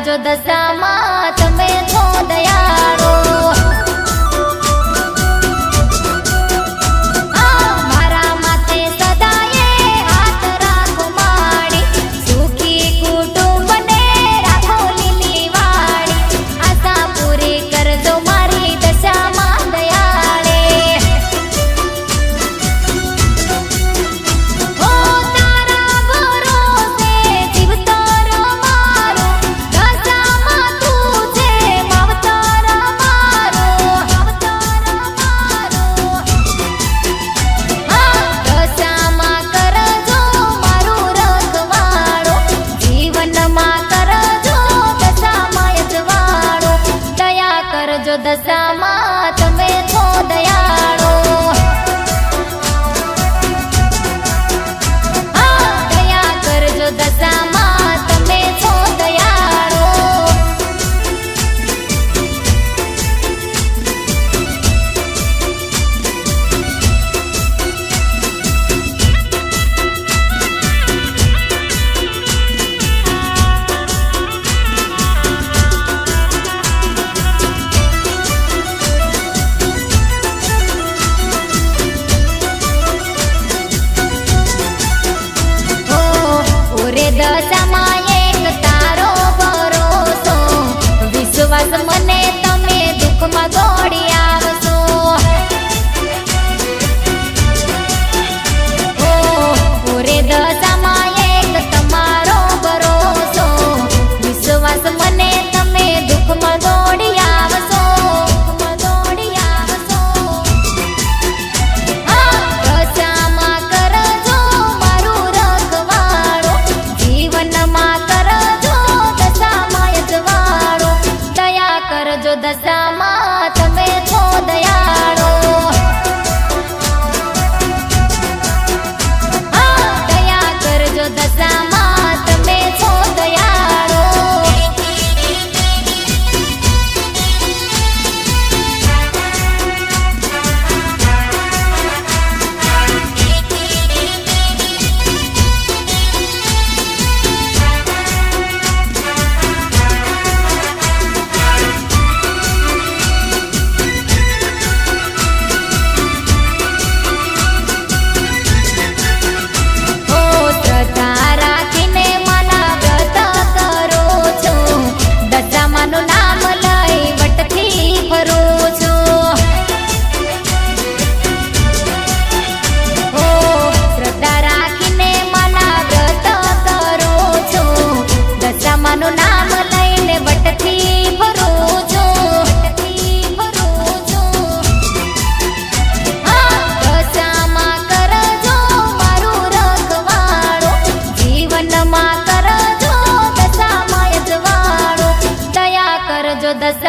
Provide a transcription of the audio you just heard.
કરજો દશામાં તમે છો દયાળો। મારા માથે સદાયે હાથ રાખો માડી, સુખી કુટુંબને રાખો લીલી વાડી, આશા પૂરી કરજો મારી દશામાં દયાળે। હો તારા ભરોસે જીવતો મારો, દશામાં તું છે માવતર મારો, દશામાં કરજો મારું રખવાળો, જીવનમાં કરજો દશામાં યજવાળો, દયા કરજો દશામાં તમે છો દયાળો। દયા કરજો દશામાં તમે છો દયાળો। ઓરે દશામાં એક તારો ભરોસો, વિશ્વાસ મને તમે દુઃખમાં દોડી આવશો। ઓરે દશામાં એક તમારો ભરોસો, વિશ્વાસ મને તમે દુઃખમાં દોડી આવશો, દોડી આવશો। દશામાં કરજો મારું રખવાળો, જીવનમાં કરજો દશામાં યજવાળો, દયા કરજો દશામાં તમે છો દયાળો। દયા કરજો દશામાં તમે છો દયાળો। શ્રદ્ધા રાખીને માના વ્રત કરો છો, દશામાનું નામ લઈ વટથી ફરું છું। શ્રદ્ધા રાખીને માના વ્રત કરો છો, દશામાનું નામ લઈને વટથી ફરું છું, વટથી ફરું છું। દશામાં કરજો મારું રખવાળો, જીવનમાં કરજો દશામાં યજવાળો, દયા કરજો દશા